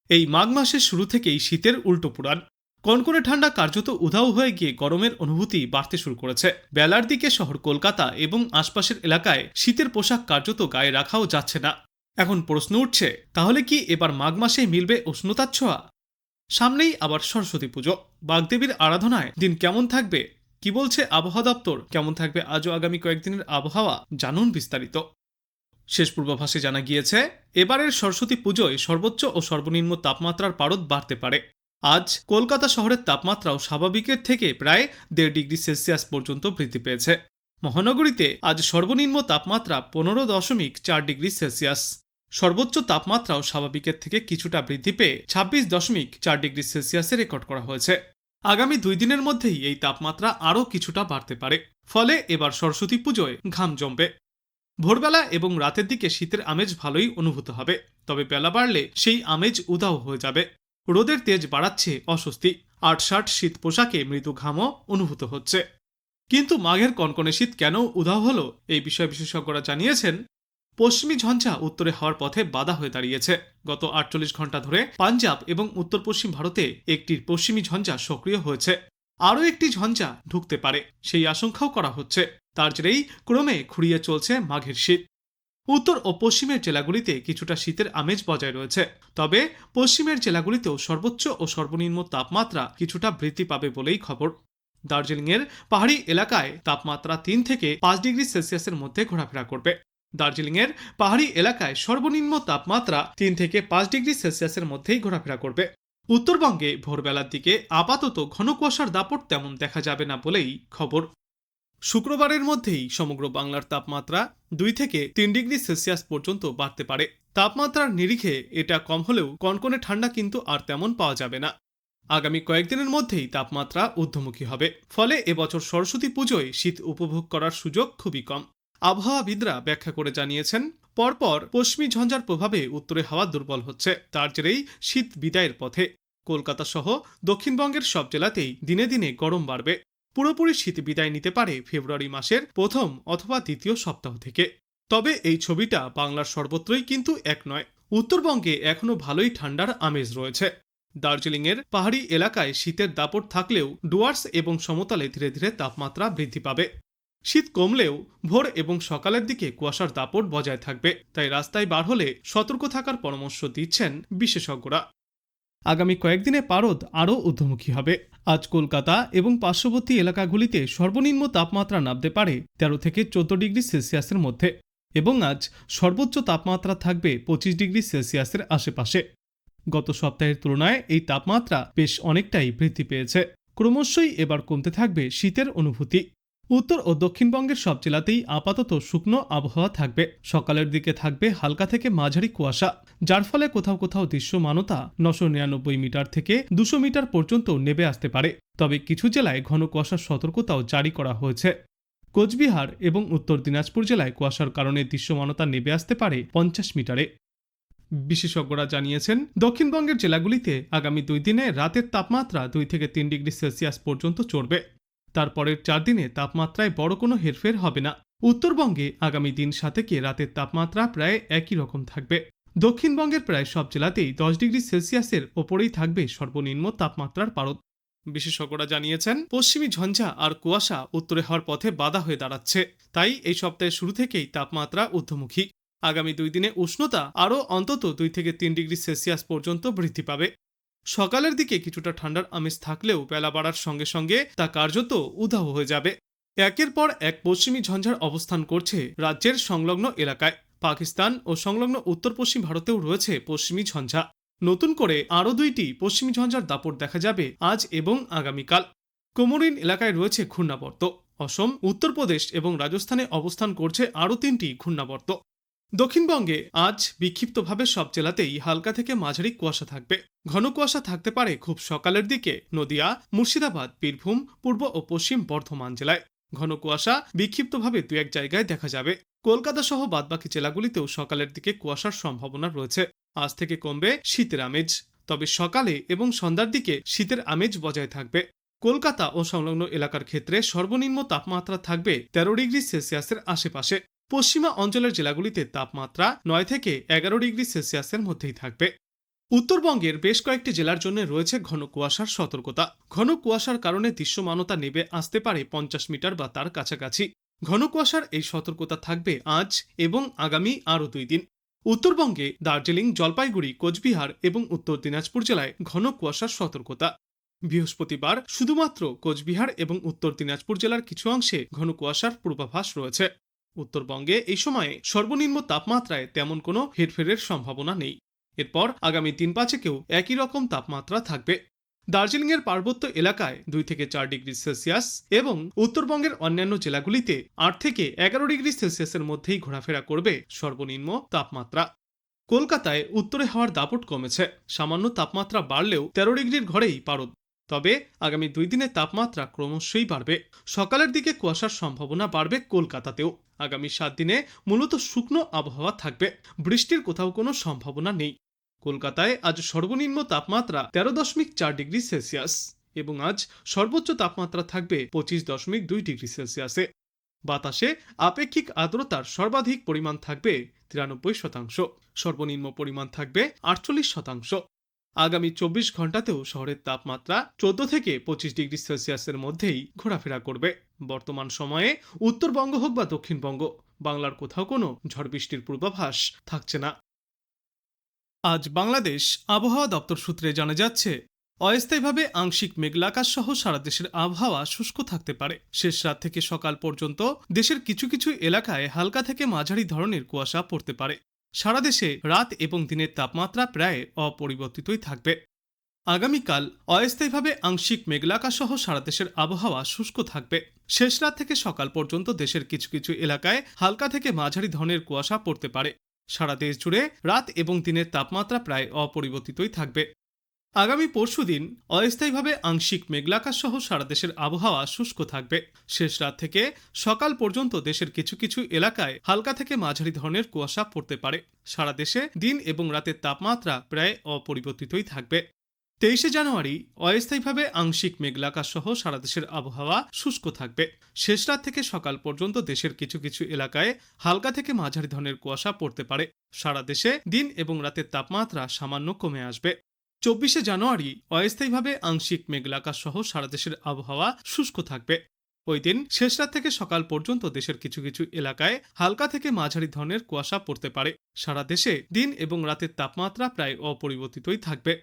এই মাঘ মাসের শুরু থেকেই শীতের উল্টো পুরাণ। কনকনে ঠান্ডা কার্যত উধাও হয়ে গিয়ে গরমের অনুভূতি বাড়তে শুরু করেছে। বেলার দিকে শহর কলকাতা এবং আশপাশের এলাকায় শীতের পোশাক কার্যত গায়ে রাখাও যাচ্ছে না। এখন প্রশ্ন উঠছে, তাহলে কি এবার মাঘ মাসে মিলবে উষ্ণতার ছোঁয়া? সামনেই আবার সরস্বতী পুজো, বাগদেবীর আরাধনায় দিন কেমন থাকবে, কি বলছে আবহাওয়া দপ্তর, কেমন থাকবে আজও আগামী কয়েকদিনের আবহাওয়া, জানুন বিস্তারিত। শেষ পূর্বাভাসে জানা গিয়েছে, এবারের সরস্বতী পুজোয় সর্বোচ্চ ও সর্বনিম্ন তাপমাত্রার পারদ বাড়তে পারে। আজ কলকাতা শহরের তাপমাত্রাও স্বাভাবিকের থেকে প্রায় 1.5 ডিগ্রি সেলসিয়াস পর্যন্ত বৃদ্ধি পেয়েছে। মহানগরীতে আজ সর্বনিম্ন তাপমাত্রা 15.4 ডিগ্রি সেলসিয়াস, সর্বোচ্চ তাপমাত্রাও স্বাভাবিকের থেকে কিছুটা বৃদ্ধি পেয়ে 26.4 ডিগ্রি সেলসিয়াসে রেকর্ড করা হয়েছে। আগামী 2 দিনের মধ্যেই এই তাপমাত্রা আরও কিছুটা বাড়তে পারে। ফলে এবার সরস্বতী পুজোয় ঘাম জমবে। ভোরবেলা এবং রাতের দিকে শীতের আমেজ ভালোই অনুভূত হবে, তবে বেলা বাড়লে সেই আমেজ উধাও হয়ে যাবে। রোদের তেজ বাড়াচ্ছে অস্বস্তি, আটশাট শীত পোশাকে মৃদু ঘামও অনুভূত হচ্ছে। কিন্তু মাঘের কনকনে শীত কেন উধাও হলো, এই বিষয়ে বিশেষজ্ঞরা জানিয়েছেন, পশ্চিমী ঝঞ্ঝা উত্তরে হওয়ার পথে বাধা হয়ে দাঁড়িয়েছে। গত 48 ঘন্টা ধরে পাঞ্জাব এবং উত্তর পশ্চিম ভারতে একটি পশ্চিমী ঝঞ্ঝা সক্রিয় হয়েছে। আরও একটি ঝঞ্ঝা ঢুকতে পারে, সেই আশঙ্কাও করা হচ্ছে। তার জেরেই ক্রমে খুঁড়িয়ে চলছে মাঘের শীত। উত্তর ও পশ্চিমের জেলাগুলিতে কিছুটা শীতের আমেজ বজায় রয়েছে, তবে পশ্চিমের জেলাগুলিতেও সর্বোচ্চ ও সর্বনিম্ন তাপমাত্রা কিছুটা বৃদ্ধি পাবে বলেই খবর। দার্জিলিংয়ের পাহাড়ি এলাকায় তাপমাত্রা 3 থেকে 5 ডিগ্রি সেলসিয়াসের মধ্যে ঘোরাফেরা করবে। দার্জিলিংয়ের পাহাড়ি এলাকায় সর্বনিম্ন তাপমাত্রা 3 থেকে 5 ডিগ্রি সেলসিয়াসের মধ্যেই ঘোরাফেরা করবে। উত্তরবঙ্গে ভোরবেলার দিকে আপাতত ঘন কুয়াশার দাপট তেমন দেখা যাবে না বলেই খবর। শুক্রবারের মধ্যেই সমগ্র বাংলার তাপমাত্রা 2 থেকে 3 ডিগ্রি সেলসিয়াস পর্যন্ত বাড়তে পারে। তাপমাত্রার নিরিখে এটা কম হলেও কনকনে ঠান্ডা কিন্তু আর তেমন পাওয়া যাবে না। আগামী কয়েকদিনের মধ্যেই তাপমাত্রা ঊর্ধ্বমুখী হবে, ফলে এবছর সরস্বতী পুজোয় শীত উপভোগ করার সুযোগ খুবই কম। আবহাওয়াবিদরা ব্যাখ্যা করে জানিয়েছেন, পরপর পশ্চিমী ঝঞ্ঝার প্রভাবে উত্তরে হাওয়া দুর্বল হচ্ছে, তার জেরেই শীত বিদায়ের পথে। কলকাতা সহ দক্ষিণবঙ্গের সব জেলাতেই দিনে দিনে গরম বাড়বে। পুরোপুরি শীত বিদায় নিতে পারে ফেব্রুয়ারি মাসের প্রথম অথবা দ্বিতীয় সপ্তাহ থেকে। তবে এই ছবিটা বাংলার সর্বত্রই কিন্তু এক নয়। উত্তরবঙ্গে এখনো ভালোই ঠান্ডার আমেজ রয়েছে। দার্জিলিংয়ের পাহাড়ি এলাকায় শীতের দাপট থাকলেও ডুয়ার্স এবং সমতলে ধীরে ধীরে তাপমাত্রা বৃদ্ধি পাবে। শীত কমলেও ভোর এবং সকালের দিকে কুয়াশার দাপট বজায় থাকবে, তাই রাস্তায় বার হলে সতর্ক থাকার পরামর্শ দিচ্ছেন বিশেষজ্ঞরা। আগামী কয়েকদিনে পারদ আরও ঊর্ধ্বমুখী হবে। আজ কলকাতা এবং পার্শ্ববর্তী এলাকাগুলিতে সর্বনিম্ন তাপমাত্রা নামতে পারে 13 থেকে 14 ডিগ্রি সেলসিয়াসের মধ্যে, এবং আজ সর্বোচ্চ তাপমাত্রা থাকবে 25 ডিগ্রি সেলসিয়াসের আশেপাশে। গত সপ্তাহের তুলনায় এই তাপমাত্রা বেশ অনেকটাই বৃদ্ধি পেয়েছে। ক্রমশই এবার কমতে থাকবে শীতের অনুভূতি। উত্তর ও দক্ষিণবঙ্গের সব জেলাতেই আপাতত শুকনো আবহাওয়া থাকবে। সকালের দিকে থাকবে হালকা থেকে মাঝারি কুয়াশা, যার ফলে কোথাও কোথাও দৃশ্যমানতা 999 মিটার থেকে 200 মিটার পর্যন্ত নেমে আসতে পারে। তবে কিছু জেলায় ঘন কুয়াশার সতর্কতাও জারি করা হয়েছে। কোচবিহার এবং উত্তর দিনাজপুর জেলায় কুয়াশার কারণে দৃশ্যমানতা নেমে আসতে পারে 50 মিটারে। বিশেষজ্ঞরা জানিয়েছেন, দক্ষিণবঙ্গের জেলাগুলিতে আগামী 2 দিনে রাতের তাপমাত্রা 2 থেকে 3 ডিগ্রি সেলসিয়াস পর্যন্ত চড়বে। তারপরের 4 দিনে তাপমাত্রায় বড় কোনো হেরফের হবে না। উত্তরবঙ্গে আগামী দিন 7 রাতের তাপমাত্রা প্রায় একই রকম থাকবে। দক্ষিণবঙ্গের প্রায় সব জেলাতেই 10 ডিগ্রি সেলসিয়াসের ওপরেই থাকবে সর্বনিম্ন তাপমাত্রার পারদ। বিশেষজ্ঞরা জানিয়েছেন, পশ্চিমী ঝঞ্ঝা আর কুয়াশা উত্তরে হওয়ার পথে বাধা হয়ে দাঁড়াচ্ছে, তাই এই সপ্তাহের শুরু থেকেই তাপমাত্রা ঊর্ধ্বমুখী। আগামী 2 দিনে উষ্ণতা আরও অন্তত 2 থেকে 3 ডিগ্রি সেলসিয়াস পর্যন্ত বৃদ্ধি পাবে। সকালের দিকে কিছুটা ঠান্ডার আমেজ থাকলেও বেলা বাড়ার সঙ্গে সঙ্গে তা কার্যত উধাও হয়ে যাবে। একের পর এক পশ্চিমী ঝঞ্ঝার অবস্থান করছে রাজ্যের সংলগ্ন এলাকায়। পাকিস্তান ও সংলগ্ন উত্তর পশ্চিম ভারতেও রয়েছে পশ্চিমী ঝঞ্ঝা। নতুন করে আরও 2টি পশ্চিমী ঝঞ্ঝার দাপট দেখা যাবে আজ এবং আগামীকাল। কোমোরিন এলাকায় রয়েছে ঘূর্ণাবর্ত। অসম, উত্তরপ্রদেশ এবং রাজস্থানে অবস্থান করছে আরও 3টি ঘূর্ণাবর্ত। দক্ষিণবঙ্গে আজ বিক্ষিপ্তভাবে সব জেলাতেই হালকা থেকে মাঝারি কুয়াশা থাকবে। ঘন কুয়াশা থাকতে পারে খুব সকালের দিকে নদিয়া, মুর্শিদাবাদ, বীরভূম, পূর্ব ও পশ্চিম বর্ধমান জেলায়। ঘন কুয়াশা বিক্ষিপ্তভাবে 2-1 জায়গায় দেখা যাবে। কলকাতা সহ বাদবাকি জেলাগুলিতেও সকালের দিকে কুয়াশার সম্ভাবনা রয়েছে। আজ থেকে কমবে শীতের আমেজ, তবে সকালে এবং সন্ধ্যার দিকে শীতের আমেজ বজায় থাকবে। কলকাতা ও সংলগ্ন এলাকার ক্ষেত্রে সর্বনিম্ন তাপমাত্রা থাকবে 13 ডিগ্রি সেলসিয়াসের আশেপাশে। পশ্চিমা অঞ্চলের জেলাগুলিতে তাপমাত্রা 9 থেকে 11 ডিগ্রি সেলসিয়াসের মধ্যেই থাকবে। উত্তরবঙ্গের বেশ কয়েকটি জেলার জন্য রয়েছে ঘন কুয়াশার সতর্কতা। ঘন কুয়াশার কারণে দৃশ্যমানতা নেমে আসতে পারে 50 মিটার বা তার কাছাকাছি। ঘন কুয়াশার এই সতর্কতা থাকবে আজ এবং আগামী আরও 2 দিন। উত্তরবঙ্গে দার্জিলিং, জলপাইগুড়ি, কোচবিহার এবং উত্তর দিনাজপুর জেলায় ঘন কুয়াশার সতর্কতা। বৃহস্পতিবার শুধুমাত্র কোচবিহার এবং উত্তর দিনাজপুর জেলার কিছু অংশে ঘন কুয়াশার পূর্বাভাস রয়েছে। উত্তরবঙ্গে এই সময়ে সর্বনিম্ন তাপমাত্রায় তেমন কোনো হেরফেরের সম্ভাবনা নেই। এরপর আগামী 3-5-এও একই রকম তাপমাত্রা থাকবে। দার্জিলিংয়ের পার্বত্য এলাকায় 2 থেকে 4 ডিগ্রি সেলসিয়াস এবং উত্তরবঙ্গের অন্যান্য জেলাগুলিতে 8 থেকে 11 ডিগ্রি সেলসিয়াসের মধ্যেই ঘোরাফেরা করবে সর্বনিম্ন তাপমাত্রা। কলকাতায় উত্তরে হাওয়ার দাপট কমেছে, সামান্য তাপমাত্রা বাড়লেও 13 ডিগ্রির ঘরেই পারদ। তবে আগামী 2 দিনে তাপমাত্রা ক্রমশই বাড়বে। সকালের দিকে কুয়াশার সম্ভাবনা বাড়বে কলকাতাতেও। আগামী 7 দিনে মূলত শুকনো আবহাওয়া থাকবে, বৃষ্টির কোথাও কোনো সম্ভাবনা নেই। কলকাতায় আজ সর্বনিম্ন তাপমাত্রা 13.4 ডিগ্রি সেলসিয়াস এবং আজ সর্বোচ্চ তাপমাত্রা থাকবে 25.2 ডিগ্রি সেলসিয়াসে। বাতাসে আপেক্ষিক আর্দ্রতার সর্বাধিক পরিমাণ থাকবে 93%, সর্বনিম্ন পরিমাণ থাকবে 48%। আগামী 24 ঘন্টাতেও শহরের তাপমাত্রা 14 থেকে 25 ডিগ্রি সেলসিয়াসের মধ্যেই ঘোরাফেরা করবে। বর্তমান সময়ে উত্তরবঙ্গ হোক বা দক্ষিণবঙ্গ, বাংলার কোথাও কোনো ঝড় বৃষ্টির পূর্বাভাস থাকছে না। আজ বাংলাদেশ আবহাওয়া দপ্তর সূত্রে জানা যাচ্ছে, অস্থায়ীভাবে আংশিক মেঘলা আকাশ সহ সারা দেশের আবহাওয়া শুষ্ক থাকতে পারে। শেষ রাত থেকে সকাল পর্যন্ত দেশের কিছু কিছু এলাকায় হালকা থেকে মাঝারি ধরনের কুয়াশা পড়তে পারে। সারা দেশে রাত এবং দিনের তাপমাত্রা প্রায় অপরিবর্তিতই থাকবে। আগামীকাল অস্থায়ীভাবে আংশিক মেঘলা আকাশ সহ সারা দেশের আবহাওয়া শুষ্ক থাকবে। শেষ রাত থেকে সকাল পর্যন্ত দেশের কিছু কিছু এলাকায় হালকা থেকে মাঝারি ধরনের কুয়াশা পড়তে পারে। সারা দেশ জুড়ে রাত এবং দিনের তাপমাত্রা প্রায় অপরিবর্তিতই থাকবে। আগামী পরশুদিন অস্থায়ীভাবে আংশিক মেঘলা আকাশ সহ সারা দেশের আবহাওয়া শুষ্ক থাকবে। শেষ রাত থেকে সকাল পর্যন্ত দেশের কিছু কিছু এলাকায় হালকা থেকে মাঝারি ধরনের কুয়াশা পড়তে পারে। সারা দেশে দিন এবং রাতের তাপমাত্রা প্রায় অপরিবর্তিতই থাকবে। 23 জানুয়ারি অস্থায়ীভাবে আংশিক মেঘলা আকাশ সহ সারা দেশের আবহাওয়া শুষ্ক থাকবে। শেষ রাত থেকে সকাল পর্যন্ত দেশের কিছু কিছু এলাকায় হালকা থেকে মাঝারি ধরনের কুয়াশা পড়তে পারে। সারা দেশে দিন এবং রাতের তাপমাত্রা সামান্য কমে আসবে। 24 জানুয়ারি অস্থায়ীভাবে আংশিক মেঘলা আকাশ সহ সারা দেশের আবহাওয়া শুষ্ক থাকবে। ওই দিন শেষ রাত থেকে সকাল পর্যন্ত দেশের কিছু কিছু এলাকায় হালকা থেকে মাঝারি ধরনের কুয়াশা পড়তে পারে। সারা দেশে দিন এবং রাতের তাপমাত্রা প্রায় অপরিবর্তিতই থাকবে।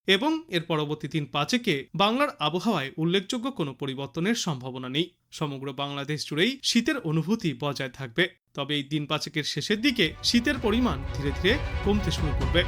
এবং এর পরবর্তী 3-5-এ বাংলার আবহাওয়ায় উল্লেখযোগ্য কোনো পরিবর্তনের সম্ভাবনা নেই। সমগ্র বাংলাদেশ জুড়েই শীতের অনুভূতি বজায় থাকবে। তবে এই 3-5-এর শেষের দিকে শীতের পরিমাণ ধীরে ধীরে কমতে শুরু করবে।